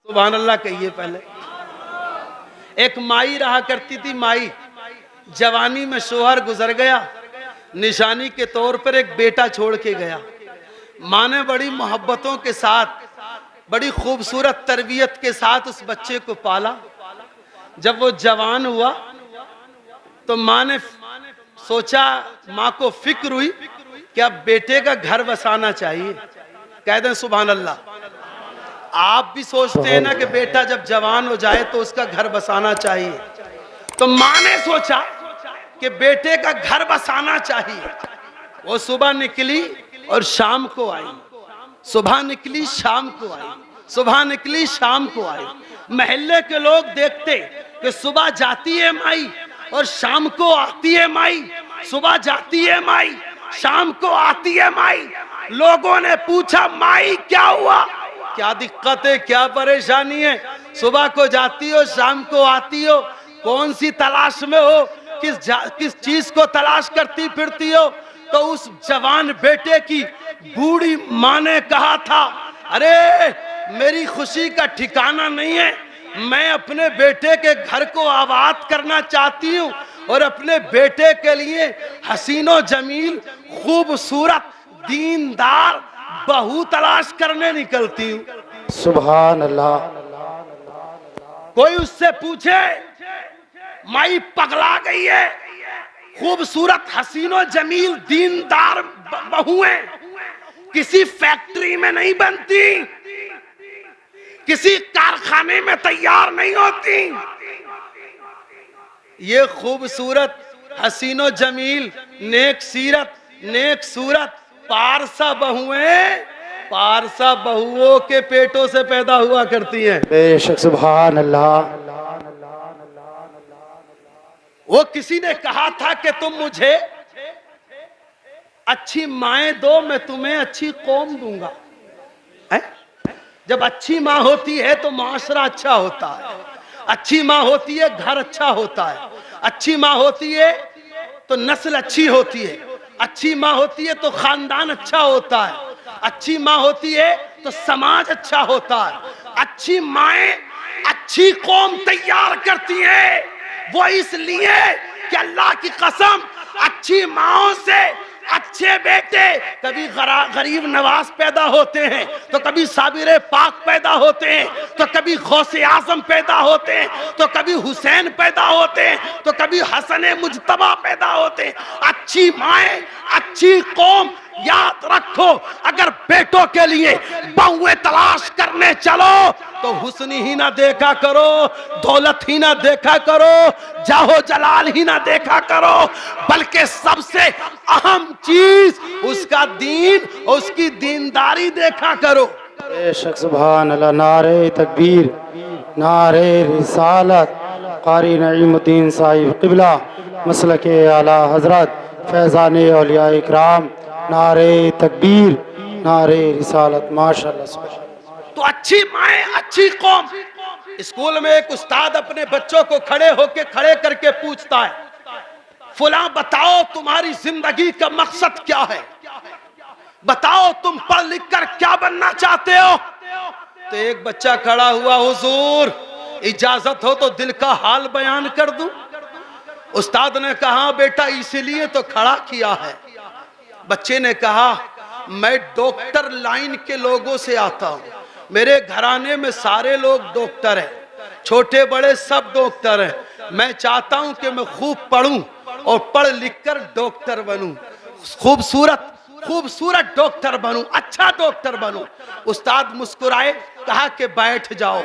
सुभान अल्लाह कहिए। पहले एक माई रहा करती थी। माई जवानी में शोहर गुजर गया, निशानी के तौर पर एक बेटा छोड़ के गया। माँ ने बड़ी मोहब्बतों के साथ, बड़ी खूबसूरत तरबियत के साथ उस बच्चे को पाला। जब वो जवान हुआ तो माँ ने सोचा, माँ को फिक्र हुई कि अब बेटे का घर बसाना चाहिए। कह दें सुभान अल्लाह। आप भी सोचते हैं ना कि बेटा जब जवान हो जाए तो उसका घर बसाना चाहिए। तो माँ ने सोचा कि बेटे का घर बसाना चाहिए। वो सुबह निकली और शाम को आई, सुबह निकली शाम को आई, सुबह निकली शाम को आई। महल्ले के लोग देखते कि सुबह जाती है माई और शाम को आती है माई, सुबह जाती है माई, शाम को आती है माई। लोगों ने पूछा, माई क्या हुआ, क्या दिक्कत है, क्या परेशानी है? सुबह को जाती हो, शाम को आती हो, कौन सी तलाश में हो, किस चीज को तलाश करती फिरती हो? तो उस जवान बेटे की बूढ़ी माँ ने कहा था, अरे मेरी खुशी का ठिकाना नहीं है, मैं अपने बेटे के घर को आबाद करना चाहती हूँ और अपने बेटे के लिए हसीनो जमील खूबसूरत दीनदार बहू तलाश करने निकलती हूँ। सुभान अल्लाह। कोई उससे पूछे, माई पगला गई है, खूबसूरत हसीनो जमील दीनदार बहुएं किसी फैक्ट्री में नहीं बनती, किसी कारखाने में तैयार नहीं होती। ये खूबसूरत हसीनो जमील नेक सीरत नेक सूरत पारसा बहुएं पारसा बहुओं के पेटों से पैदा हुआ करती हैं। बेशक सुभान अल्लाह। वो किसी ने कहा था कि तुम मुझे अच्छी माएं दो, मैं तुम्हें अच्छी कौम दूंगा। है? जब अच्छी माँ होती है तो माशरा अच्छा होता है, अच्छी माँ होती है घर अच्छा होता है, अच्छी माँ होती है तो नस्ल अच्छी होती है, अच्छी माँ होती है तो खानदान अच्छा होता है, अच्छी माँ होती है तो समाज अच्छा होता है। अच्छी माएं अच्छी कौम तैयार करती हैं। वो इसलिए कि अल्लाह की कसम अच्छी माओं से अच्छे बेटे, कभी गरीब नवाज पैदा होते हैं तो कभी साबिर पाक पैदा होते हैं, तो कभी गौसे आजम पैदा होते हैं, तो कभी हुसैन पैदा होते हैं, तो कभी हसन मुजतबा पैदा होते हैं। अच्छी माएं अच्छी कौम। याद रखो, अगर बेटों के लिए बहुएं तलाश करने चलो तो हुस्न ही ना देखा करो, दौलत ही ना देखा करो, जाहो जलाल ही ना देखा करो, बल्कि सबसे अहम चीज उसका दीन और उसकी दीनदारी देखा करो। बेशक सुभान अल्लाह। नारे तकबीर, नारे रिसालत। कारी नईमुद्दीन साहिब क़िबला मसलके आला हजरत फैज़ाने औलिया इकराम। नारे तकबीर, नारे रिसालत। माशाअल्लाह। तो अच्छी माएं अच्छी कौम। स्कूल में एक उस्ताद अपने बच्चों को खड़े करके पूछता है, फुला बताओ तुम्हारी जिंदगी का मकसद क्या है, बताओ तुम पढ़ लिख कर क्या बनना चाहते हो? तो एक बच्चा खड़ा हुआ, हुजूर इजाजत हो तो दिल का हाल बयान कर दूं। उस्ताद ने कहा, बेटा इसीलिए तो खड़ा किया है। बच्चे ने कहा, मैं डॉक्टर लाइन के लोगों से आता हूं, मेरे घराने में सारे लोग डॉक्टर हैं, छोटे बड़े सब डॉक्टर हैं। मैं चाहता हूं कि मैं खूब पढ़ूं और पढ़ लिख कर डॉक्टर बनूं, खूबसूरत खूबसूरत डॉक्टर बनूं, अच्छा डॉक्टर बनूं। उस्ताद मुस्कुराए, कहा कि बैठ जाओ।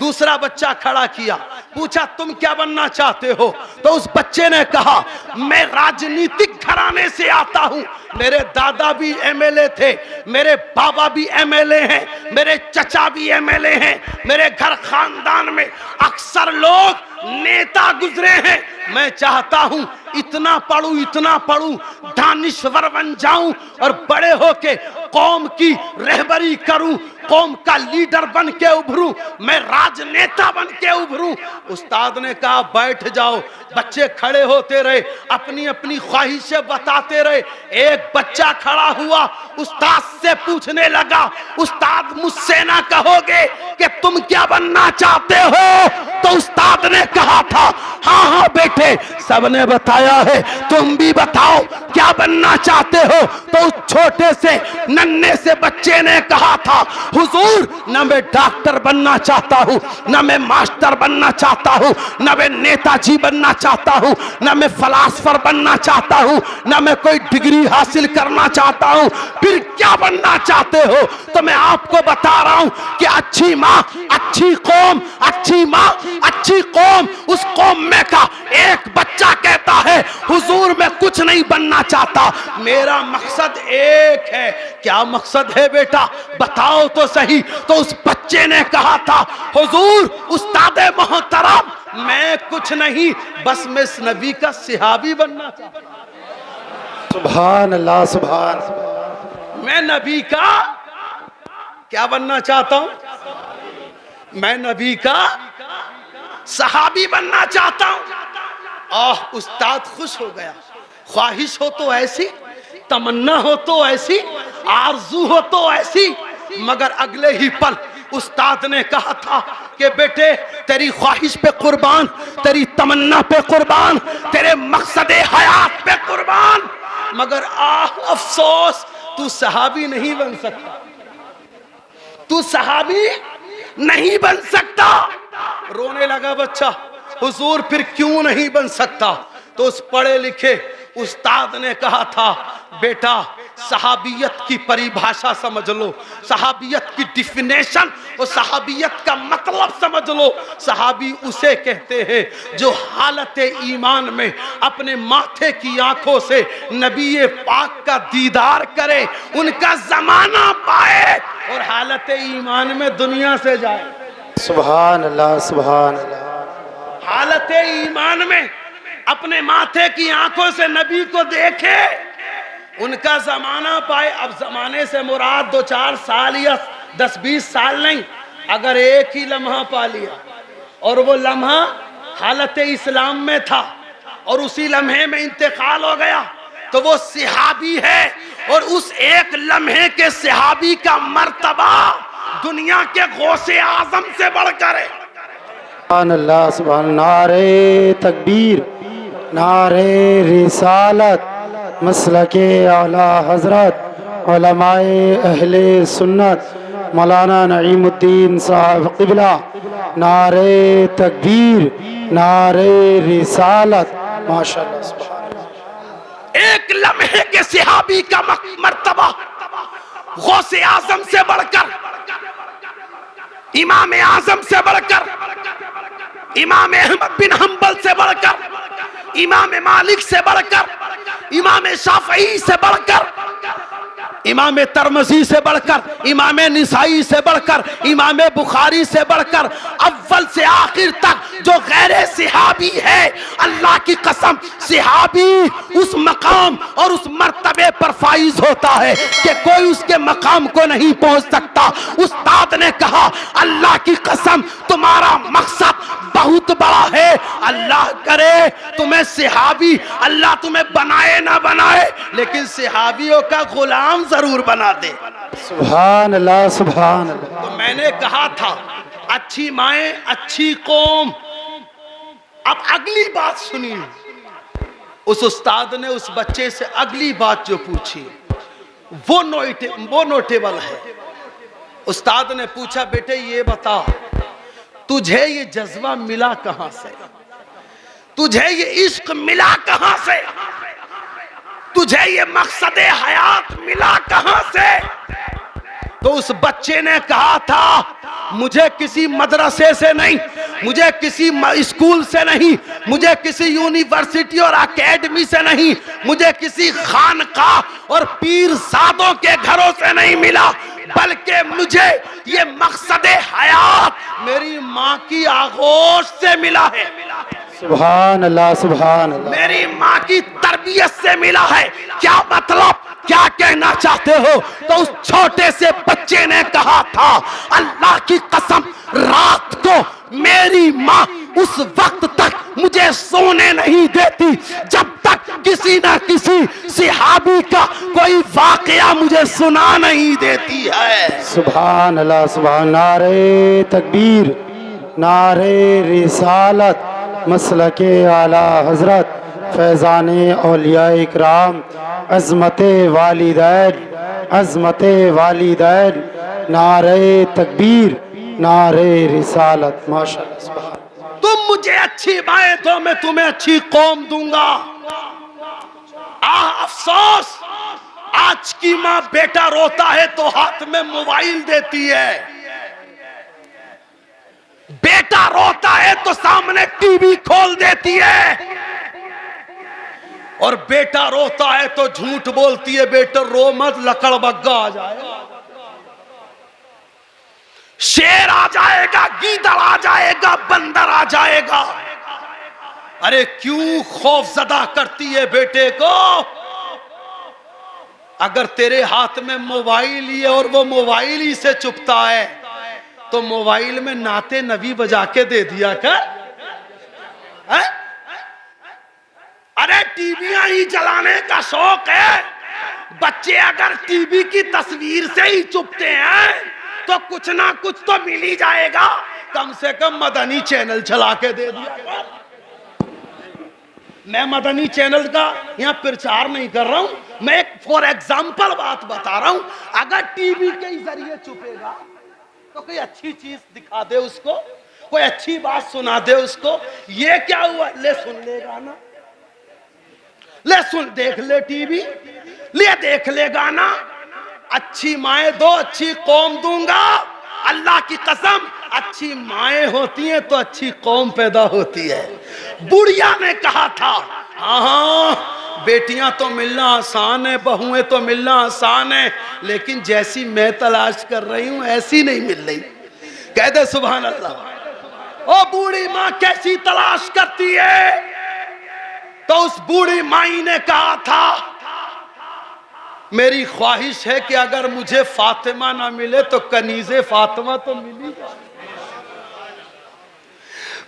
दूसरा बच्चा खड़ा किया, पूछा तुम क्या बनना चाहते हो? तो उस बच्चे ने कहा, मैं राजनीतिक घराने से आता हूं, मेरे दादा भी एमएलए थे, मेरे बाबा भी एमएलए हैं, मेरे चचा भी एमएलए हैं, मेरे घर खानदान में अक्सर लोग नेता गुजरे हैं। मैं चाहता हूं इतना पढ़ूं, दानिश्वर बन जाऊं और बड़े होके कौम की रहबरी करूं, कौम का लीडर बन के उभरूं, मैं राजनेता बन के उभरूं। उस्ताद ने कहा बैठ जाओ। बच्चे खड़े होते रहे, अपनी अपनी ख्वाहिशें बताते रहे। एक बच्चा खड़ा हुआ, उस्ताद से पूछने लगा, उस्ताद मुझसे ना कहोगे कि तुम क्या बनना चाहते हो? तो उस्ताद ने कहा था हाँ हाँ बेटे, सबने बताया है, तुम भी बताओ क्या बनना चाहते हो? तो उस छोटे से नन्हे से बच्चे ने कहा था हुजूर, न मैं डॉक्टर बनना चाहता हूँ, न मैं मास्टर बनना चाहता हूँ, न मैं नेताजी बनना चाहता हूँ, न मैं फलासफर बनना चाहता हूँ, न मैं कोई डिग्री हासिल करना चाहता हूँ, फिर क्या बनना चाहते हो? तो मैं आपको बता रहा हूँ कि अच्छी माँ, अच्छी कौम, अच्छी माँ, अच्छी कौम। उस कौम में का एक बच्चा कहता है हुजूर मैं कुछ नहीं बनना चाहता, मेरा मकसद एक है। क्या मकसद है बेटा, बताओ तो सही। तो उस बच्चे ने कहा था हुजूर उस्ताद मोहतरम, मैं कुछ नहीं, बस मैं इस नबी का सहाबी बनना चाहता हूं। सुभान अल्लाह, सुभान अल्लाह। मैं नबी का क्या बनना चाहता हूं? मैं नबी का सहाबी बनना चाहता हूं। उस्ताद खुश हो गया। ख्वाहिश हो तो ऐसी, तमन्ना हो तो ऐसी, आरजू हो तो ऐसी, मगर अगले ही पल उस्ताद ने कहा था कि बेटे तेरी ख्वाहिश पे कुर्बान, तेरी तमन्ना पे कुर्बान, तेरे मकसद हयात पे कुर्बान, मगर अफसोस तू सहाबी नहीं बन सकता, तू सहाबी नहीं बन सकता। रोने लगा बच्चा, हुजूर फिर क्यों नहीं बन सकता? तो उस पढ़े लिखे उस्ताद ने कहा था बेटा सहाबियत की परिभाषा समझ लो, सहाबियत की डिफिनेशन और सहाबियत का मतलब समझ लो। सहाबी उसे कहते हैं जो हालत ईमान में अपने माथे की आंखों से नबी पाक का दीदार करे, उनका जमाना पाए और हालत ईमान में दुनिया से जाए। सुभान अल्लाह, सुभान अल्लाह। हालत ईमान में अपने माथे की आंखों से नबी को देखे, उनका जमाना पाए। अब जमाने से मुराद 2-4 साल या 10-20 साल नहीं, अगर एक ही लम्हा पा लिया और वो लम्हा हालत इस्लाम में था और उसी लम्हे में इंतकाल हो गया तो वो सहाबी है। और उस एक लम्हे के सहाबी का मर्तबा दुनिया के गौसे आजम से बढ़कर है। सुभान अल्लाह, सुभान। नारे तकबीर, नारे रिसालत, मसलके आला हजरत उलमाए अहले सुन्नत मौलाना नईमुद्दीन साहब क़िबला। नारे तकबीर, नारे रिसालत, माशाअल्लाह, सुभान अल्लाह। एक लम्हे के सहाबी का मर्तबा गौसे आजम से बढ़कर, इमाम आजम से बढ़कर, इमाम अहमद बिन हंबल से बढ़कर, इमाम मालिक से बढ़कर, इमाम शाफई से बढ़कर, इमाम तरमजी से बढ़कर, इमाम निसाई से बढ़कर, इमाम बुखारी से बढ़कर, अव्वल से आखिर तक जो गैर सहाबी है, अल्लाह की कसम सहाबी उस मकाम और उस मर्तबे पर फाइज होता है कि कोई उसके मकाम को नहीं पहुंच सकता। उस्ताद ने कहा अल्लाह की कसम तुम्हारा मकसद बहुत बड़ा है, अल्लाह करे तुम्हें सहाबी, अल्लाह तुम्हें बनाए ना बनाए लेकिन सहाबियों का गुलाम जरूर बना दे। सुभान अल्लाह, सुभान अल्लाह। तो मैंने कहा था अच्छी माएं, अच्छी कौम। अब अगली बात सुनिए, उस उस्ताद ने उस बच्चे से अगली बात जो पूछी वो नोटेबल है। उस्ताद ने पूछा बेटे ये बता तुझे ये जज्बा मिला कहां से, तुझे ये इश्क मिला कहां से, तुझे ये मकसद हयात मिला कहां से? तो उस बच्चे ने कहा था मुझे किसी मदरसे से नहीं, मुझे किसी स्कूल से नहीं, मुझे किसी यूनिवर्सिटी और एकेडमी से नहीं, मुझे किसी खानकाह और पीर सादों के घरों से नहीं मिला, बल्कि मुझे ये मकसद हयात मेरी माँ की आगोश से मिला है। सुभान अल्लाह, सुभान अल्लाह। मेरी माँ की तरबियत से मिला है। क्या मतलब? क्या कहना चाहते हो? तो उस छोटे से बच्चे ने कहा था, अल्लाह की कसम, रात को मेरी माँ उस वक्त तक मुझे सोने नहीं देती जब तक किसी ना किसी सिहाबी का कोई वाकया मुझे सुना नहीं देती है। सुभान अल्लाह, सुभान। नारे तकबीर, नारे रिसालत, मसलके आला हजरत, फैज़ान औलिया इकराम, अज़मते वालिदैन, अज़मते वालिदैन, नारे तकबीर, नारे रिसालत। माशाअल्लाह, सुभान। तुम मुझे अच्छी माएं दो, मैं तुम्हें अच्छी कौम दूंगा। अफसोस, आज की माँ बेटा रोता है तो हाथ में मोबाइल देती है, बेटा रोता है तो सामने टीवी खोल देती है, और बेटा रोता है तो झूठ बोलती है, बेटा रो मत, लकड़बग्गा आ जाएगा, शेर आ जाएगा, गीदड़ आ जाएगा, बंदर आ जाएगा। अरे क्यों खौफजदा करती है बेटे को? अगर तेरे हाथ में मोबाइल ही है और वो मोबाइल ही से चुपता है तो मोबाइल में नाते नबी बजा के दे दिया कर। है? अरे टीवियां ही जलाने का शौक है, बच्चे अगर टीवी की तस्वीर से ही चुपते हैं तो कुछ ना कुछ तो मिल ही जाएगा, कम से कम मदनी चैनल चला के दे दिया। मैं मदनी चैनल का यहाँ प्रचार नहीं कर रहा हूं, मैं एक फॉर एग्जाम्पल बात बता रहा हूं। अगर टीवी के जरिए चुपेगा तो कोई अच्छी चीज दिखा दे उसको, कोई अच्छी बात सुना दे उसको। ये क्या हुआ? ले सुन ले गाना, ले सुन देख ले टीवी, ले देख ले गाना। अच्छी माएं दो, अच्छी कौम दूंगा। अल्लाह की कसम, अच्छी माएं होती हैं तो अच्छी कौम पैदा होती है। बुढ़िया ने कहा था, हाँ बेटियां तो मिलना आसान है, बहुएं तो मिलना आसान है, लेकिन जैसी मैं तलाश कर रही हूं ऐसी नहीं मिल रही। कह दे सुभान अल्लाह। ओ बूढ़ी माँ कैसी तलाश करती है? तो उस बूढ़ी माई ने कहा था, मेरी ख्वाहिश है कि अगर मुझे फातिमा ना मिले तो कनीज़े फातिमा तो मिली जाए।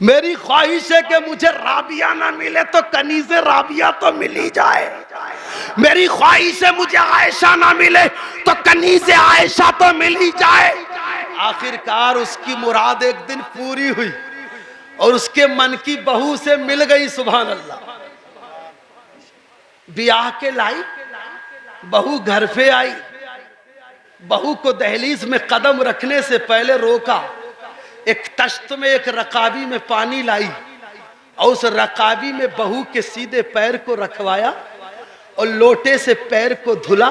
मेरी ख्वाहिश है कि मुझे राबिया ना मिले तो कनीज़े राबिया तो मिली जाए। मेरी ख्वाहिश है मुझे आयशा ना मिले तो कनीज़े आयशा तो मिली जाए। आखिरकार उसकी मुराद एक दिन पूरी हुई और उसके मन की बहू से मिल गई। सुभान अल्लाह। ब्याह के लाई, बहू घर पे आई, बहू को दहलीज में कदम रखने से पहले रोका। एक तश्त में एक रकाबी में पानी लाई और उस रकाबी में बहू के सीधे पैर को रखवाया और लोटे से पैर को धुला,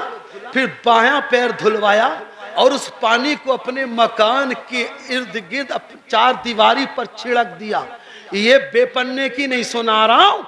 फिर बायां पैर धुलवाया और उस पानी को अपने मकान के इर्द गिर्द चार दीवारी पर छिड़क दिया। ये बेपन्ने की नहीं सुना रहा हूं,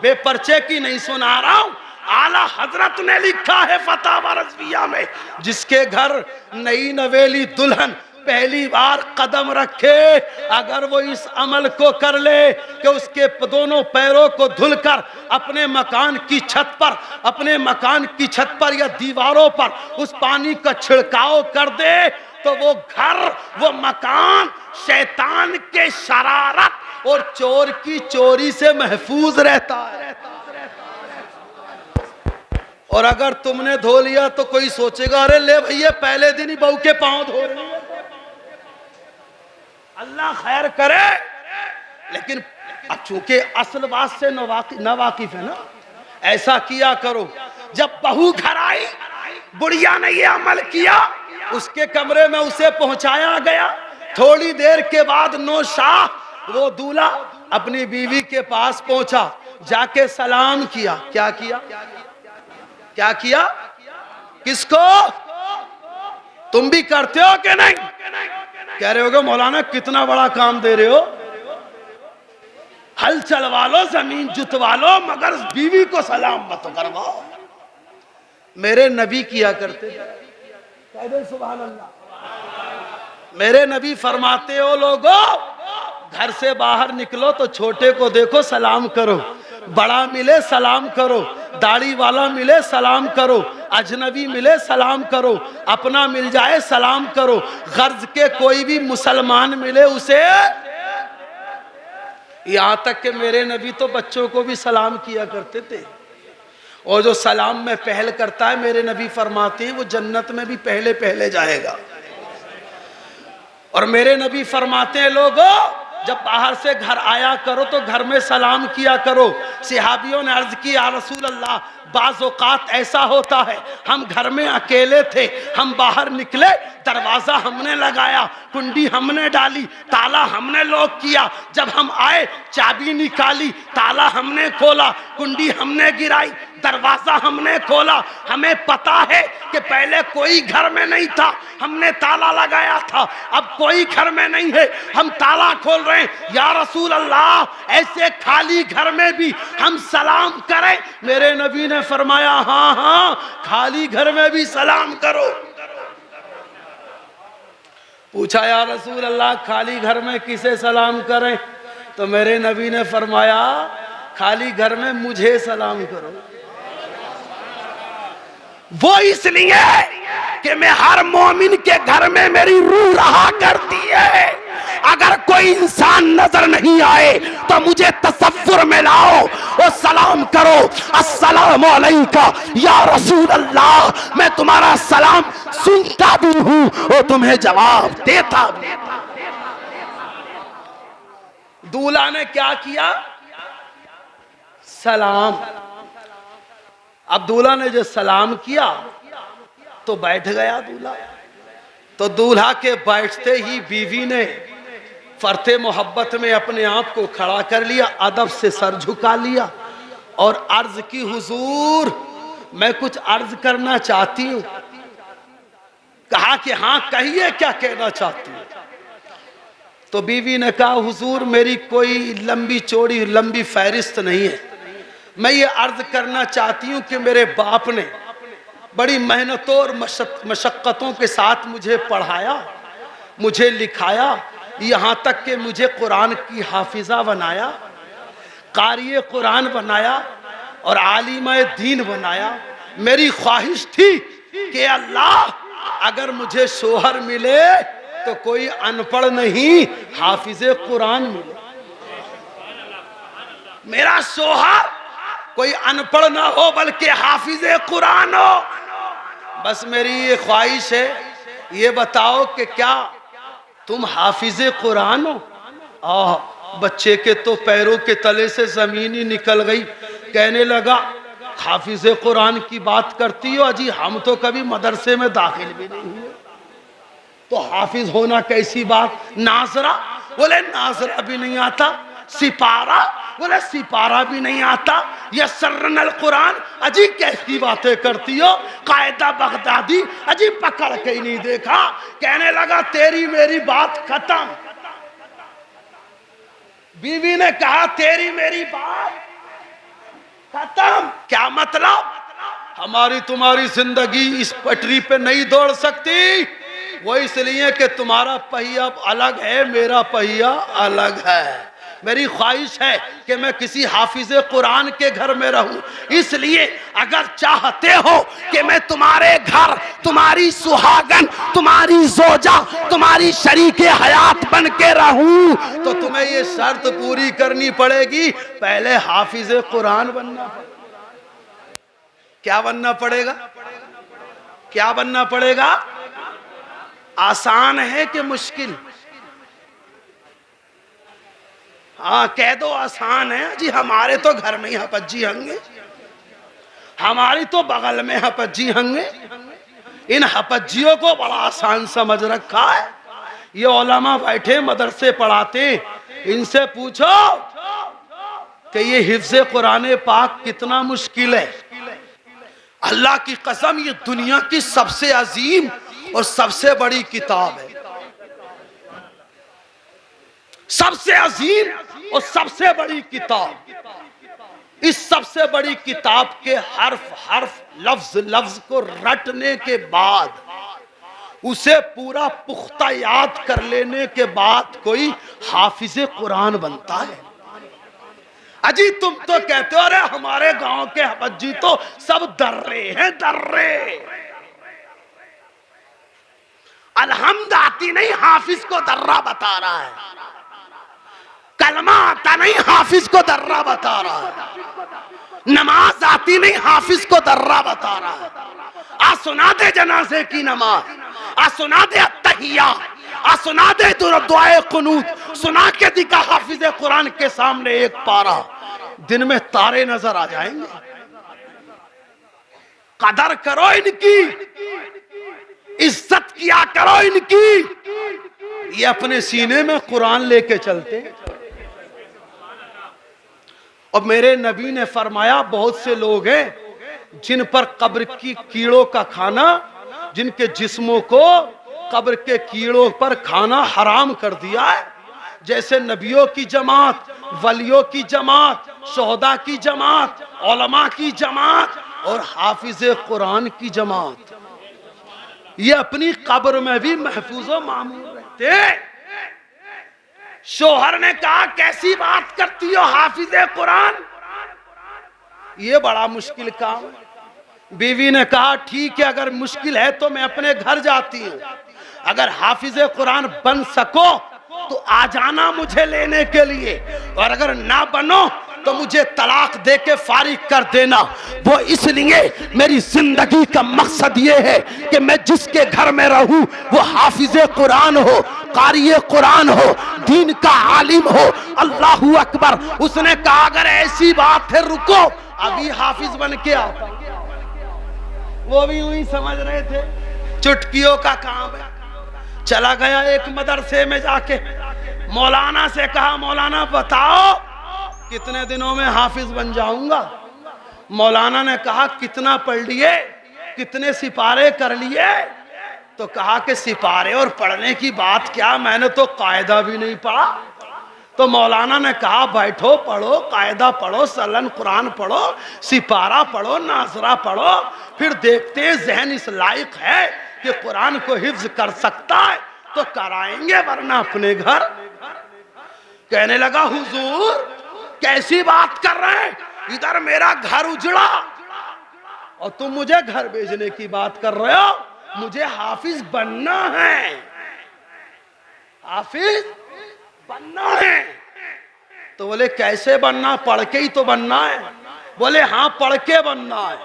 बेपर्चे की नहीं सुना रहा हूं। आला हजरत ने लिखा है फतावा रज़विया में, जिसके घर नई नवेली दुल्हन पहली बार कदम रखे, अगर वो इस अमल को कर ले कि उसके दोनों पैरों को धुलकर अपने मकान की छत पर, अपने मकान की छत पर या दीवारों पर उस पानी का छिड़काव कर दे, तो वो घर, वो मकान शैतान के शरारत और चोर की चोरी से महफूज रहता है। और अगर तुमने धो लिया तो कोई सोचेगा, अरे ले भैया पहले दिन ही बहू के पांव धो रही है। अल्लाह खैर करे, लेकिन अब चूंकि असल बात से नवाकिफ है ना, ऐसा किया करो। जब बहू घर आई, बुढ़िया ने ये अमल किया, उसके कमरे में उसे पहुंचाया गया। थोड़ी देर के बाद नौशाह, वो दूल्हा, अपनी बीवी के पास पहुंचा, जाके सलाम किया। क्या किया? क्या किया? किसको? तुम भी करते हो कि नहीं? कह रहे होगे मौलाना कितना बड़ा काम दे रहे हो, हल चलवा लो, जमीन जुतवा लो, मगर बीवी को सलाम मत करवाओ। मेरे नबी किया करते थे। सुभान अल्लाह। मेरे नबी फरमाते हो, लोगों घर से बाहर निकलो तो छोटे को देखो सलाम करो, बड़ा मिले सलाम करो, दाढ़ी वाला मिले सलाम करो, अजनबी मिले सलाम करो, अपना मिल जाए सलाम करो, गर्ज के कोई भी मुसलमान मिले उसे। यहां तक कि मेरे नबी तो बच्चों को भी सलाम किया करते थे। और जो सलाम में पहल करता है, मेरे नबी फरमाते हैं वो जन्नत में भी पहले पहले जाएगा। और मेरे नबी फरमाते हैं लोगों, जब बाहर से घर आया करो तो घर में सलाम किया करो। सहाबियों ने अर्ज की, या रसूल अल्लाह, बाज़ औक़ात ऐसा होता है हम घर में अकेले थे, हम बाहर निकले, दरवाजा हमने लगाया, कुंडी हमने डाली, ताला हमने लॉक किया, जब हम आए चाबी निकाली, ताला हमने खोला, कुंडी हमने गिराई, दरवाजा हमने खोला, हमें पता है कि पहले कोई घर में नहीं था, हमने ताला लगाया था, अब कोई घर में नहीं है, हम ताला खोल रहे हैं, या रसूल अल्लाह ऐसे खाली घर में भी हम सलाम करें? मेरे नबी ने फरमाया, हाँ हाँ, खाली घर में भी सलाम करो। पूछा, या रसूल अल्लाह खाली घर में किसे सलाम करें? तो मेरे नबी ने फरमाया, खाली घर में मुझे सलाम करो। वो इसलिए कि मैं हर मोमिन के घर में मेरी रूह रहा करती है। अगर कोई इंसान नजर नहीं आए तो मुझे तसव्वुर में लाओ और सलाम करो, अस्सलामु अलैका या रसूल अल्लाह। मैं तुम्हारा सलाम सुनता भी हूं और तुम्हें जवाब देता भी। दूल्हा ने क्या किया? सलाम। अब दूल्हा ने जो सलाम किया तो बैठ गया दूल्हा। तो दूल्हा के बैठते ही बीवी ने फरते मोहब्बत में अपने आप को खड़ा कर लिया, अदब से सर झुका लिया और अर्ज की, हुजूर मैं कुछ अर्ज करना चाहती हूं। कहा कि हाँ कहिए, क्या कहना चाहती हूं? तो बीवी ने कहा, हुजूर मेरी कोई लंबी चौड़ी लंबी फहरिस्त नहीं है, मैं ये अर्ज करना चाहती हूँ कि मेरे बाप ने बड़ी मेहनतों और मशक्क़तों के साथ मुझे पढ़ाया, मुझे लिखाया, यहाँ तक कि मुझे कुरान की हाफिज़ा बनाया, क़ारिए कुरान बनाया और आलिमा दीन बनाया। मेरी ख्वाहिश थी कि अल्लाह अगर मुझे शोहर मिले तो कोई अनपढ़ नहीं, हाफिज़े कुरान मिले। मेरा शोहर कोई अनपढ़ ना हो बल्कि हाफिज़े कुरान हो। बस मेरी ये ख्वाहिश है। ये बताओ कि क्या तुम हाफिज़े कुरान हो? बच्चे के तो पैरों के तले से जमीन ही निकल गई। कहने लगा, हाफिज़े कुरान की बात करती हो? अजी हम तो कभी मदरसे में दाखिल भी नहीं हुए, तो हाफिज होना कैसी बात? नाजरा? बोले नाजरा भी नहीं आता। सिपारा? बोले सिपारा भी नहीं आता। यसरनल कुरान? अजी कैसी बातें करती हो? कायदा बगदादी? अजी पकड़ के ही नहीं देखा। कहने लगा, तेरी मेरी बात खत्म। बीवी ने कहा, तेरी मेरी बात खत्म। क्या मतलब? हमारी तुम्हारी जिंदगी इस पटरी पे नहीं दौड़ सकती। वो इसलिए कि तुम्हारा पहिया अलग है, मेरा पहिया अलग है। मेरी ख्वाहिश है कि मैं किसी हाफिज़े कुरान के घर में रहूं। इसलिए अगर चाहते हो कि मैं तुम्हारे घर तुम्हारी सुहागन, तुम्हारी जोजा, तुम्हारी शरीके हयात बन के रहूं तो तुम्हें ये शर्त पूरी करनी पड़ेगी, पहले हाफिज़े कुरान बनना पड़ेगा। क्या बनना पड़ेगा? क्या बनना पड़ेगा? आसान है कि मुश्किल? हाँ कह दो आसान है। जी हमारे तो घर में ही हपज्जी होंगे, हमारी तो बगल में हपज्जी होंगे। इन हपज्जियों को बड़ा आसान समझ रखा है। ये उलमा बैठे मदरसे पढ़ाते, इनसे पूछो कि ये हिफ्ज़े कुरान पाक कितना मुश्किल है। अल्लाह की कसम ये दुनिया की सबसे अजीम और सबसे बड़ी किताब है। सबसे अजीम और सबसे बड़ी किताब। इस सबसे बड़ी किताब के हर्फ हर्फ लफ्ज लफ्ज को रटने के बाद, उसे पूरा पुख्ता याद कर लेने के बाद कोई हाफिज़े कुरान बनता है। अजी तुम तो कहते हो अरे हमारे गांव के हबज्जी तो सब दर्रे हैं, दर्रे। अलहम्द आती नहीं, हाफिज को दर्रा बता रहा है। कलमा आता नहीं, हाफिज को दर्रा बता रहा है। नमाज आती नहीं, हाफिज को दर्रा बता रहा है। आ सुना दे जनाजे की नमाज, आ सुना दे अत्तहिया, आ सुना दे दुआए कुनूत, सुना के दिखा हाफिज कुरान के सामने एक पारा, दिन में तारे नजर आ जाएंगे। कदर करो इनकी, इज्जत किया करो इनकी। ये अपने सीने में कुरान लेके चलते। और मेरे नबी ने फरमाया बहुत से लोग हैं जिन पर कब्र की कीड़ों का खाना, जिनके जिस्मों को कब्र के कीड़ों पर खाना हराम कर दिया है। जैसे नबियों की जमात, वलियों की जमात, शोहदा की जमात, उलमा की जमात और हाफिज कुरान की जमात, ये अपनी कब्र में भी महफूज व मामून रहते। शोहर ने कहा कैसी बात करती हो हाफिज कुरान, ये बड़ा मुश्किल काम है। बीवी ने कहा ठीक है, अगर मुश्किल है तो मैं अपने घर जाती हूँ, अगर हाफिज कुरान बन सको तो आ जाना मुझे लेने के लिए, और अगर ना बनो तो मुझे तलाक दे के फारिग कर देना। वो इसलिए मेरी जिंदगी का मकसद ये है कि मैं जिसके घर में रहूं वो हाफिज कुरान हो, कारी कुरान हो, दीन का आलिम हो। अल्लाहू अकबर। उसने कहा अगर ऐसी बात है रुको, अभी हाफिज बन के आता। वो भी यूं ही समझ रहे थे चुटकियों का काम है। चला गया एक मदरसे में जाके मौलाना से कहा मौलाना बताओ कितने दिनों में हाफिज बन जाऊंगा। मौलाना ने कहा कितना पढ़ लिए, कितने सिपारे कर लिए। तो कहा कि सिपारे और पढ़ने की बात क्या, मैंने तो कायदा भी नहीं पढ़ा। तो मौलाना ने कहा बैठो पढ़ो, कायदा पढ़ो, सलन कुरान पढ़ो, सिपारा पढ़ो, नाजरा पढ़ो, फिर देखते हैं जहन इस लायक है कि कुरान को हिफ्ज कर सकता है तो कराएंगे, वरना अपने घर। कहने लगा हुजूर कैसी बात कर रहे हैं, इधर मेरा घर उजड़ा और तुम मुझे घर भेजने की बात कर रहे हो। मुझे हाफिज बनना है, हाफिज बनना है। तो बोले कैसे बनना, पढ़ के ही तो बनना है। बोले हाँ पढ़ के बनना है।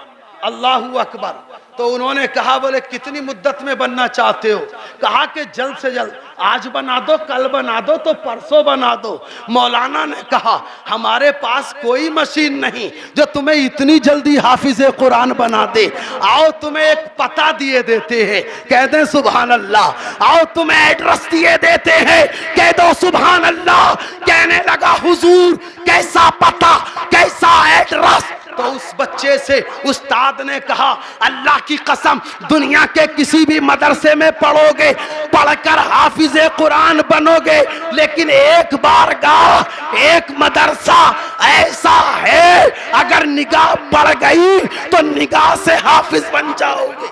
अल्लाहू अकबर। तो उन्होंने कहा बोले कितनी मुद्दत में बनना चाहते हो। कहा कि जल्द से जल्द, आज बना दो, कल बना दो, तो परसों बना दो। मौलाना ने कहा हमारे पास कोई मशीन नहीं जो तुम्हें इतनी जल्दी हाफिज कुरान बना दे। आओ तुम्हें एक पता दिए देते हैं, कह दें सुभान अल्लाह। आओ तुम्हें एड्रेस दिए देते हैं, कह दो सुभान अल्लाह। कहने लगा हुजूर कैसा पता, कैसा एड्रेस। तो उस बच्चे से उस्ताद ने कहा अल्लाह की कसम दुनिया के किसी भी मदरसे में पढ़ोगे, पढ़कर हाफिज कुरान बनोगे, लेकिन एक बारगाह, एक मदरसा ऐसा है अगर निगाह पड़ गई तो निगाह से हाफिज बन जाओगे।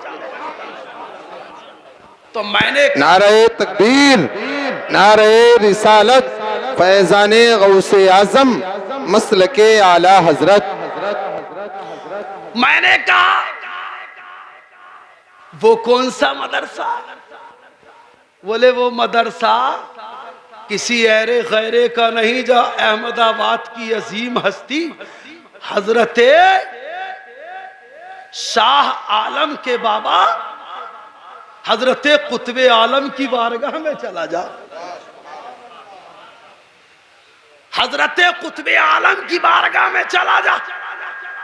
तो मैंने नारे तकबीर, नारे रिसालत, फैजाने गौसे आजम, मसलके आला हजरत। मैंने कहा वो कौन सा मदरसा। बोले वो मदरसा किसी ऐरे गैरे का नहीं, जो अहमदाबाद की अजीम हस्ती हजरत शाह आलम के बाबा हजरत कुतबे आलम की बारगाह में चला जा। हजरत कुतबे आलम की बारगाह में चला जा।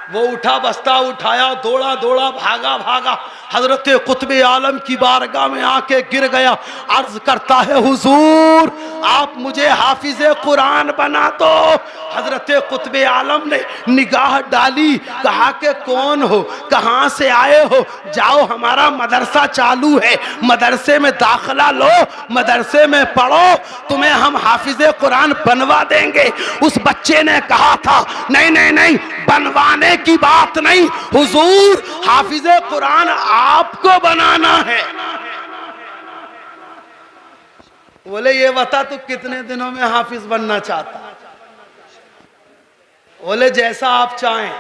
वो उठा बस्ता उठाया, दौड़ा दौड़ा, भागा भागा, हजरत कुतबे आलम की बारगाह में आके गिर गया। अर्ज करता है हुजूर आप मुझे हाफिज कुरान बना दो। हजरत कुतबे आलम ने निगाह डाली, कहा कि कौन हो, कहाँ से आए हो, जाओ हमारा मदरसा चालू है, मदरसे में दाखिला लो, मदरसे में पढ़ो, तुम्हें हम हाफिज कुरान बनवा देंगे। उस बच्चे ने कहा था नहीं नहीं नहीं, बनवाने की बात नहीं हुजूर, हाफिज कुरान आपको बनाना है। बोले ये बता तू कितने दिनों में हाफिज बनना चाहता। बोले जैसा आप चाहें।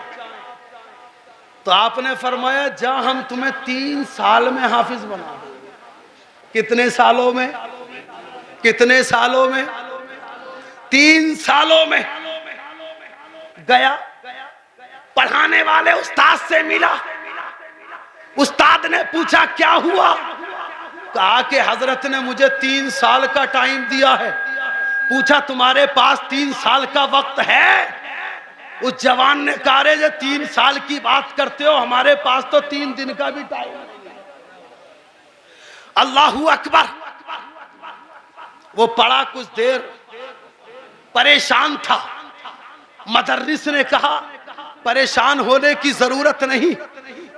तो आपने फरमाया जा हम तुम्हें 3 साल में हाफिज बना देंगे। कितने सालों में? कितने सालों में? 3 सालों में। गया, पढ़ाने वाले उस्ताद से मिला। उस्ताद ने पूछा क्या हुआ? कहा कि हजरत ने मुझे 3 साल का टाइम दिया है। पूछा तुम्हारे पास 3 साल का वक्त है? उस जवान ने कहा रे जो 3 साल की बात करते हो, हमारे पास तो 3 दिन का भी टाइम नहीं है। अल्लाहू अकबर। वो पढ़ा कुछ देर, परेशान था। मदर्रिस ने कहा परेशान होने की जरूरत नहीं,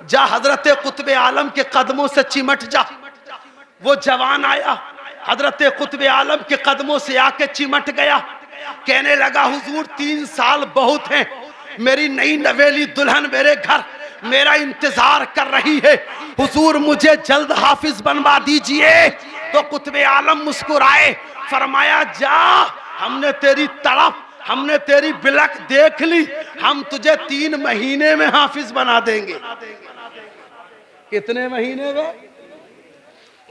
जा हजरत कुतुब आलम के कदमों से चिमट जा। वो जवान आया, हजरत कुतुब आलम के कदमों से आके चिमट गया। कहने लगा हुजूर 3 साल बहुत हैं, मेरी नई नवेली दुल्हन मेरे घर मेरा इंतजार कर रही है, हुजूर मुझे जल्द हाफिज बनवा दीजिए। तो कुतुब आलम मुस्कुराए, फरमाया जा, हमने तेरी तड़प, हमने तेरी बिलक देख ली, हम तुझे 3 महीने में हाफिज बना देंगे। कितने महीने में?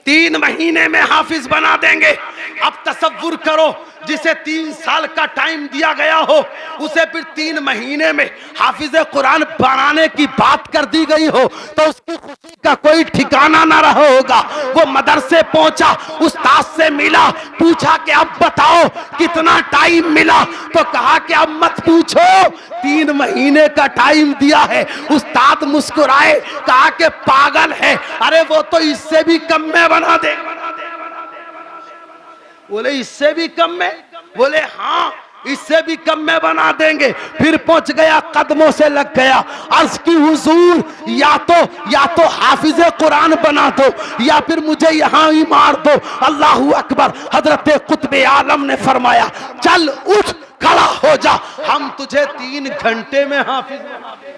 3 महीने में हाफिज बना देंगे। अब तसव्वुर करो, जिसे 3 साल का टाइम दिया गया हो, उसे फिर 3 महीने में हाफिज कुरान बनाने की बात कर दी गई हो, तो उसकी खुशी का कोई ठिकाना ना रहा होगा। वो मदरसे पहुंचा, उस्ताद से मिला, पूछा कि अब बताओ कितना टाइम मिला? तो कहा कि अब मत पूछो, 3 महीने का टाइम दिया है। उस्ताद मुस्कुराए, कहा कि पागल है, अरे वो तो इससे भी कम में बना दे। बोले इससे भी कम में? बोले हाँ इससे भी कम में बना देंगे। फिर पहुंच गया, कदमों से लग गया, अर्ज की हुजूर या तो हाफिज कुरान बना दो या फिर मुझे यहां ही मार दो। अल्लाहू अकबर। हजरत कुतुब आलम ने फरमाया चल उठ, खड़ा हो जा, हम तुझे 3 घंटे में हाफिज बना देंगे।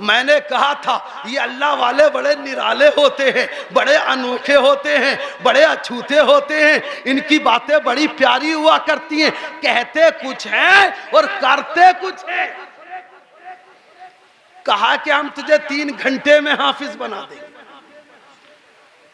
मैंने कहा था ये अल्लाह वाले बड़े निराले होते हैं, बड़े अनोखे होते हैं, बड़े अछूते होते हैं, इनकी बातें बड़ी प्यारी हुआ करती हैं, कहते कुछ हैं और करते कुछ हैं। कहा कि हम तुझे 3 घंटे में हाफिज बना देंगे।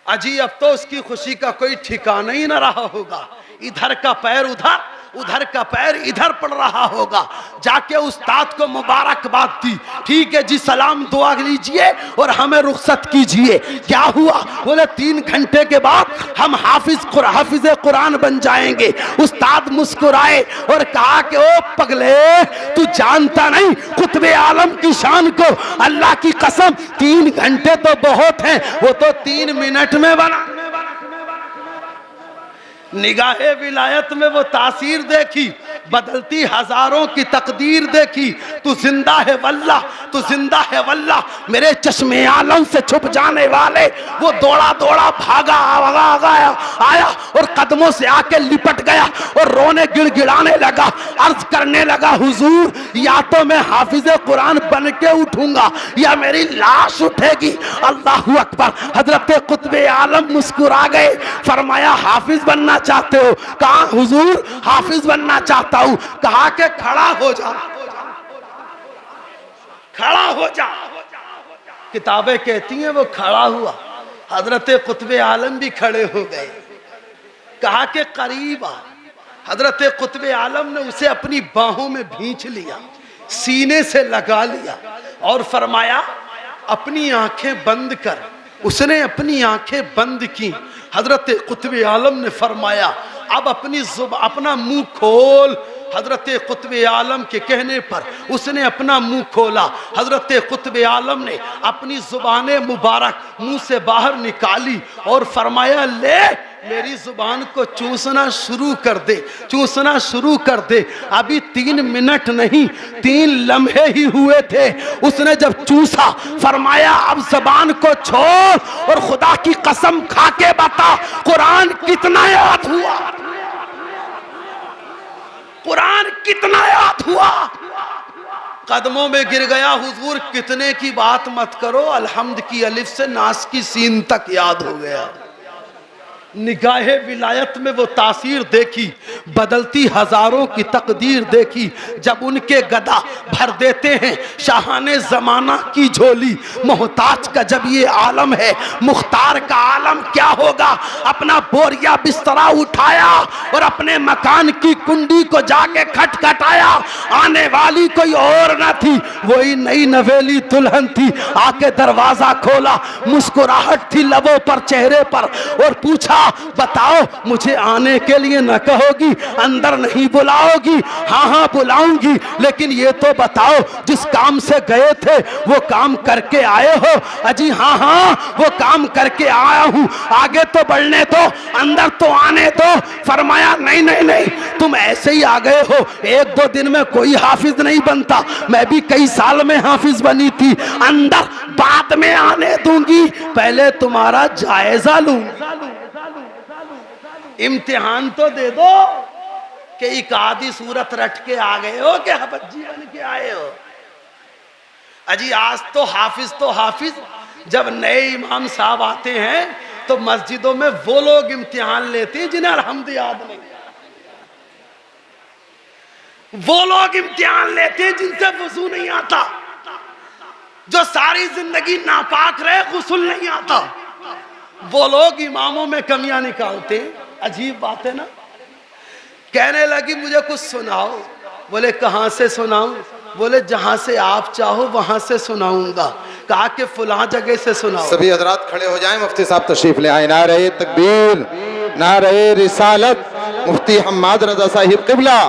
अजी अब तो उसकी खुशी का कोई ठिकाना ही ना रहा होगा। इधर का पैर उधर, उधर का पैर इधर पड़ रहा होगा। जाके उस्ताद को मुबारकबाद दी, ठीक है जी सलाम दुआ लीजिए और हमें रुखसत कीजिए। क्या हुआ? बोले 3 घंटे के बाद हम हाफिज कुरान बन जाएंगे। उस्ताद मुस्कुराए और कहा कि ओ पगले, तू जानता नहीं कुतुब आलम की शान को, अल्लाह की कसम 3 घंटे तो बहुत हैं, वो तो 3 मिनट में बना। निगाहे विलायत में वो तासीर देखी, बदलती हजारों की तकदीर देखी। तू जिंदा है वल्लाह, तू जिंदा है वल्लाह। मेरे चश्मे आलम से छुप जाने वाले वो दौड़ा दौड़ा भागा आया और कदमों से आके लिपट गया और रोने गिड़गिड़ाने लगा, अर्ज करने लगा हुजूर या तो मैं हाफिज कुरान बन के उठूंगा या मेरी लाश उठेगी। अल्लाहू अकबर। हजरत कुतुब आलम मुस्कुरा गए, फरमाया हाफिज बनना चाहते हो? कहा हुजूर हाफिज बनना चाहता हूं। कहा कि खड़ा हो जा, खड़ा हो जा। किताबें कहती हैं वो खड़ा हुआ, हजरत कुतुब आलम भी खड़े हो गए। कहा कि करीब आ। हजरत कुतुब आलम ने उसे अपनी बाहों में भींच लिया, सीने से लगा लिया और फरमाया अपनी आंखें बंद कर। उसने अपनी आंखें बंद की। हजरत कुतुब आलम ने फरमाया अब अपना मुंह खोल। हजरत कुतुब आलम के कहने पर उसने अपना मुंह खोला। हजरत कुतुब आलम ने अपनी जुबान मुबारक मुंह से बाहर निकाली और फरमाया ले मेरी जुबान को चूसना शुरू कर दे, चूसना शुरू कर दे। अभी 3 मिनट नहीं 3 लम्हे ही हुए थे। उसने जब चूसा फरमाया अब जबान को छोड़ और खुदा की कसम खा के बता कुरान कितना याद हुआ, कुरान कितना याद हुआ। कदमों में गिर गया, हुजूर कितने की बात मत करो, अलहम्द की अलिफ से नास की सीन तक याद हो गया। निगाहे विलायत में वो तासीर देखी। बदलती हजारों की तकदीर देखी जब उनके गदा भर देते हैं शाहाने जमाना की झोली। मोहताज का जब ये आलम है, मुख्तार का आलम क्या होगा। अपना बोरिया बिस्तरा उठाया और अपने मकान की कुंडी को जाके खटखटाया। आने वाली कोई और न थी, वही नई नवेली दुल्हन थी। आके दरवाजा खोला, मुस्कुराहट थी लबों पर, चेहरे पर, और पूछा बताओ मुझे आने के लिए न कहोगी, अंदर नहीं बुलाओगी? हाँ हाँ बुलाऊंगी, लेकिन ये तो बताओ जिस काम से गए थे वो काम करके आए हो? अजी हाँ हाँ वो काम करके आया हूं, आगे तो बढ़ने दो, अंदर तो आने दो। फरमाया नहीं नहीं नहीं, तुम ऐसे ही आ गए हो, एक दो दिन में कोई हाफिज नहीं बनता, मैं भी कई साल में हाफिज बनी थी। अंदर बाद में आने दूंगी, पहले तुम्हारा जायजा लूं, इम्तिहान तो दे दो कि एक आधी सूरत रट के आ गए हो कि हबज्जी बन के आए हो। अजी आज तो हाफिज जब नए इमाम साहब आते हैं तो मस्जिदों में वो लोग इम्तिहान लेते हैं जिन्हें अलहम्द याद नहीं। वो लोग इम्तिहान लेते हैं जिनसे वजू नहीं आता, जो सारी जिंदगी नापाक रहे, गुस्ल नहीं आता। वो लोग इमामों में कमियां निकालते हैं। अजीब बात है ना। कहने लगी मुझे कुछ सुनाओ। बोले कहां से सुनाऊं? बोले जहां से आप चाहो वहां से सुनाऊंगा। कहा कि फुला जगह से सुनाओ। सभी हजरात खड़े हो जाएं, मुफ्ती साहब तशरीफ ले आए। नारे तकबीर, नारे रिसालत, मुफ्ती हम्माद रजा साहिब क़िबला,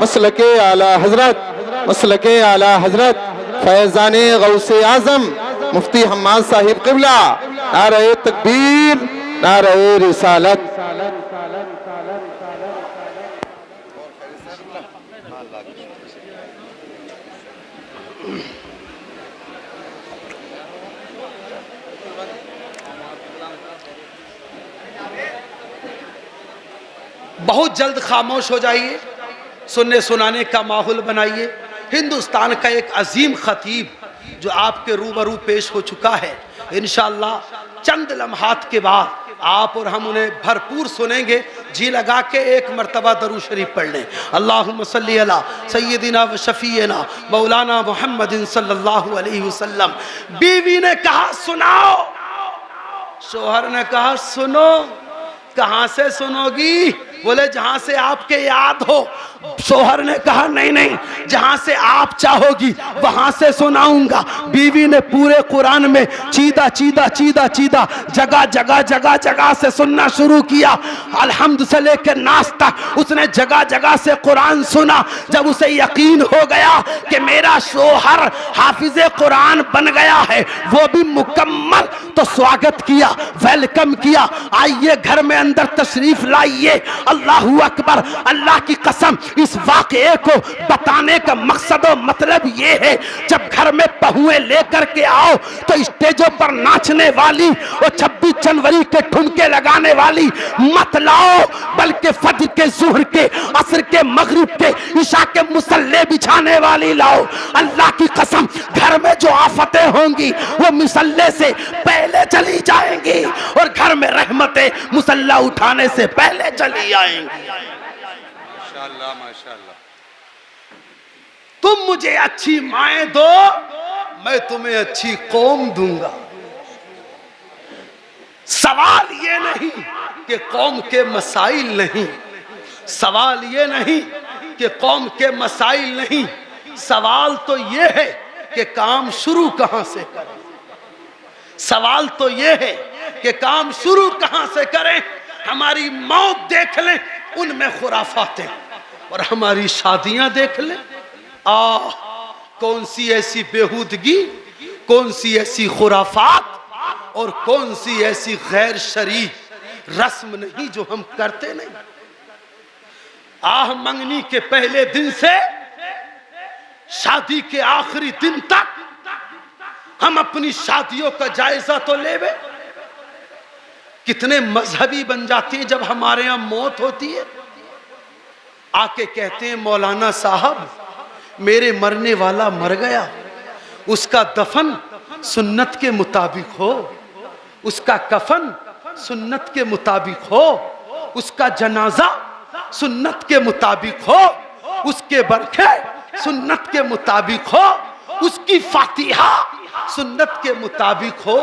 मसलके आला हजरत, मसलके आला हजरत फैज़ाने गौसे आज़म मुफ्ती हम्माद साहिब क़िबला। नारे तकबीर, नारे रिसालत। बहुत जल्द खामोश हो जाइए, सुनने सुनाने का माहौल बनाइए। हिंदुस्तान का एक अजीम खतीब जो आपके रूबरू पेश हो चुका है, इंशाअल्लाह चंद लम्हात के बाद आप और हम उन्हें भरपूर सुनेंगे। जी लगा के एक मरतबा दरूद शरीफ पढ़ लें। अल्लाहुम्मा सल्ली अला सय्यदिना व शफीना मौलाना मुहम्मदिन सल्लल्लाहु अलैहि वसल्लम। बीवी ने कहा सुनाओ, शोहर ने कहा सुनो। कहां से सुनोगी? बोले जहां से आपके याद हो। शोहर ने कहा नहीं नहीं, जहां से आप चाहोगी वहां से सुनाऊंगा। बीवी ने पूरे कुरान में चीदा चीदा चीदा चीदा जगह जगह जगह जगह से सुनना शुरू किया। अलहम्द से लेकर नास तक उसने जगह जगह से कुरान सुना। जब उसे यकीन हो गया कि मेरा शोहर हाफिज कुरान बन गया है, वो भी मुकम्मल, तो स्वागत किया, वेलकम किया। आइए घर में अंदर तशरीफ लाइए। अल्लाहू अकबर। अल्लाह की कसम, इस वाक़े को बताने का मकसद और मतलब ये है, जब घर में बहुएं लेकर के आओ तो स्टेजों पर नाचने वाली और 26 जनवरी के ठुमके लगाने वाली मत लाओ, बल्कि फज्र के, ज़ुहर के, असर के, मगरिब के, इशा के मुसल्ले बिछाने वाली लाओ। अल्लाह की कसम, घर में जो आफतें होंगी वो मुसल्ले से पहले चली जाएंगी और घर में रहमतें मुसल्ला उठाने से पहले चली आएंगी। माशाअल्लाह माशाअल्लाह। तुम मुझे अच्छी माएं दो, मैं तुम्हें अच्छी कौम दूंगा। सवाल ये नहीं कि कौम के मसाइल नहीं, सवाल ये नहीं कि कौम के मसाइल नहीं, सवाल तो ये है कि काम शुरू कहां से करें। सवाल तो ये है कि काम शुरू कहां से करें। हमारी मौत देख लें, उनमें खुराफात हैं, और हमारी शादियां देख लें, कौन सी ऐसी बेहूदगी, कौन सी ऐसी खुराफात और कौन सी ऐसी गैर शरई रस्म नहीं जो हम करते नहीं। मंगनी के पहले दिन से शादी के आखिरी दिन तक हम अपनी शादियों का जायजा तो लेवे। कितने मजहबी बन जाते हैं जब हमारे यहां मौत होती है। आके कहते हैं मौलाना साहब मेरे मरने वाला मर गया, उसका दफन सुन्नत के मुताबिक हो, उसका कफन सुन्नत के मुताबिक हो, उसका जनाजा सुन्नत के मुताबिक हो, उसके बरखे सुन्नत के मुताबिक हो, उसकी फातिहा सुन्नत के मुताबिक हो,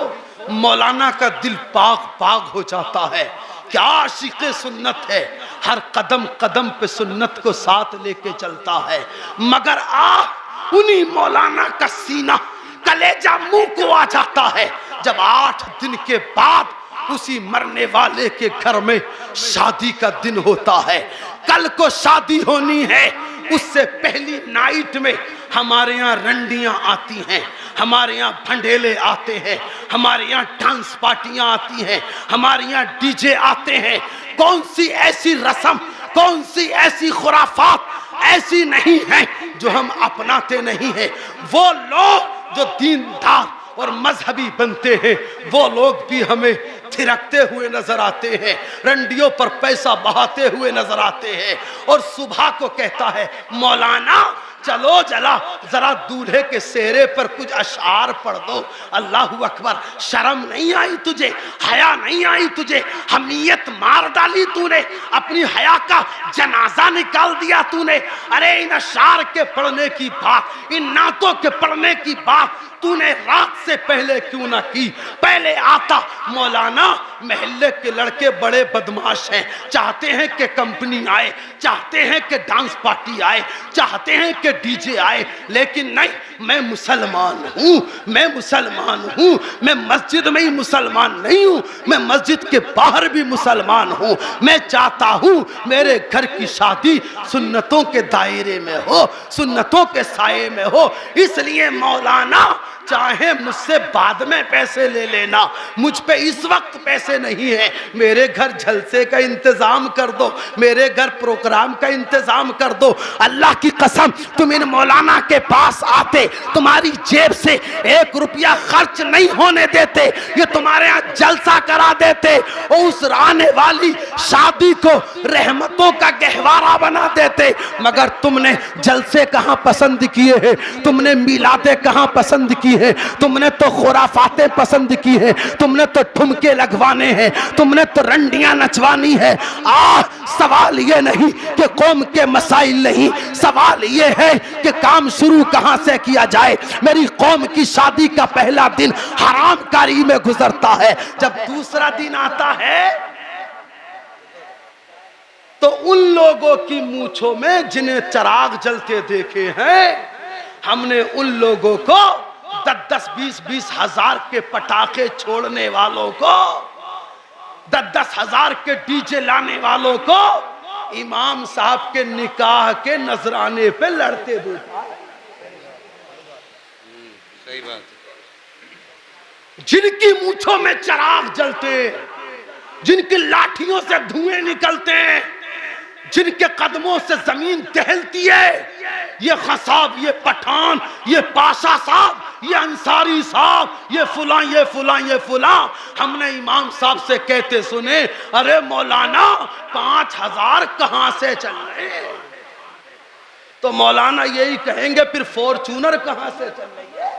मौलाना का दिल पाक पाक हो जाता है। क्या आशिक़े सुन्नत है, हर कदम कदम पे सुन्नत को साथ लेके चलता है। मगर उन्हीं मौलाना का सीना कलेजा मुंह को आ जाता है जब 8 दिन के बाद उसी मरने वाले के घर में शादी का दिन होता है। कल को शादी होनी है, उससे पहली नाइट में हमारे यहाँ रंडियां आती हैं, हमारे यहाँ भंडेले आते हैं, हमारे यहाँ डांस पार्टियां आती हैं, हमारे यहाँ डीजे आते हैं। कौन सी ऐसी रस्म, कौन सी ऐसी खुराफात ऐसी नहीं है जो हम अपनाते नहीं हैं। वो लोग जो दीनदार और मजहबी बनते हैं, वो लोग भी हमें थिरकते हुए नजर आते हैं, रंडियों पर पैसा बहाते हुए नजर आते हैं। और सुबह को कहता है मौलाना चलो जरा दूल्हे के सेहरे पर कुछ अशार पढ़ दो। अल्लाहू अकबर, शर्म नहीं आई तुझे, हया नहीं आई तुझे, हमीयत मार डाली तूने, अपनी हया का जनाजा निकाल दिया तूने। अरे इन अशार के पढ़ने की बात, इन नातों के पढ़ने की बात तूने रात से पहले क्यों ना की? पहले आता मौलाना महल्ले के लड़के बड़े बदमाश हैं, चाहते हैं कि कंपनी आए, चाहते हैं कि डांस पार्टी आए, चाहते हैं कि डीजे आए, लेकिन नहीं, मैं मुसलमान हूँ, मैं मुसलमान हूँ, मैं मस्जिद में ही मुसलमान नहीं हूँ, मैं मस्जिद के बाहर भी मुसलमान हूँ। मैं चाहता हूँ मेरे घर की शादी सुन्नतों के दायरे में हो, सुन्नतों के साये में हो। इसलिए मौलाना चाहे मुझसे बाद में पैसे ले लेना, मुझ पे इस वक्त पैसे नहीं है। मेरे घर जलसे का इंतजाम कर दो, मेरे घर प्रोग्राम का इंतजाम कर दो। अल्लाह की कसम, तुम इन मौलाना के पास आते, तुम्हारी जेब से 1 रुपया खर्च नहीं होने देते, ये तुम्हारे यहाँ जलसा करा देते और उस आने वाली शादी को रहमतों का गहवारा बना देते। मगर तुमने जलसे कहाँ पसंद किए हैं, तुमने मिलादे कहाँ पसंद की है, तुमने तो खुराफातें पसंद की है, तुमने तो ठुमके लगवाने हैं, तुमने तो रंडियां नचवानी है। सवाल ये नहीं कि कौम के मसाइल नहीं, सवाल ये है कि काम शुरू कहां से किया जाए। मेरी कौम की शादी का पहला दिन हरामकारी में गुजरता है, जब दूसरा दिन आता है तो उन लोगों की मूंछों में जिन्हें चिराग जलते देखे हैं, हमने उन लोगों को 10-10, 20-20 हजार के पटाखे छोड़ने वालों को, 10-10 हजार के डीजे लाने वालों को इमाम साहब के निकाह के नजराने पे लड़ते देखा। सही बात। जिनकी मूंछों में चिराग जलते, जिनकी लाठियों से धुएं निकलते हैं, जिनके कदमों से जमीन टहलती है, ये खसाब, ये पठान, ये पाशा साहब, ये अंसारी साहब, ये फुला, ये फुला, ये फुला, हमने इमाम साहब से कहते सुने, अरे मौलाना 5000 कहां से चल रहे हैं? तो मौलाना यही कहेंगे फिर फॉर्च्यूनर कहां से चल रही है,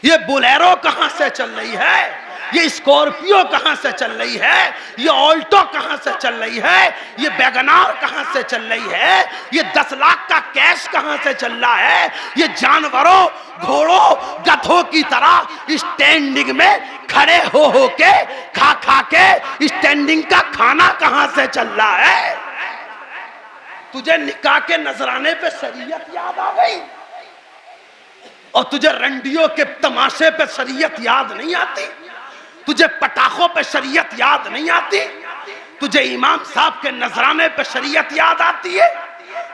ये बोलेरो कहां से चल रही है, ये स्कॉर्पियो कहां से चल रही है, ये ऑल्टो कहां से चल रही है, ये वैगनार कहां से चल रही है, ये 10 लाख का कैश कहां से चल रहा है, ये जानवरों, घोड़ों, गधों की तरह स्टैंडिंग में खड़े हो के खा के स्टैंडिंग का खाना कहां से चल रहा है। तुझे निकाह के नजराने पे शरीयत याद आ गई और तुझे रंडियों के तमाशे पे शरीयत याद नहीं आती, तुझे पटाखों पे शरीयत याद नहीं आती, तुझे इमाम साहब के नजराने पे शरीयत याद आती है,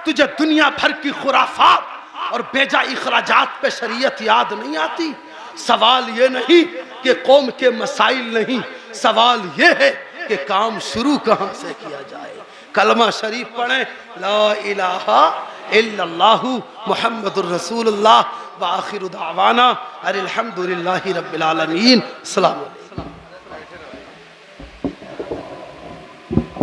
तुझे दुनिया भर की खुराफात और बेजा इखराजात पे शरीयत याद नहीं आती। सवाल ये नहीं कि कौम के मसाइल नहीं, सवाल ये है कि काम शुरू कहां से किया जाए। कलमा शरीफ पढ़ें, ला इलाहा इल्लल्लाहु मुहम्मदुर रसूलुल्लाह व आखिरु दावाना अनिल हम्दुलिल्लाहि रब्बिल आलमीन। अस्सलाम वालेकुम।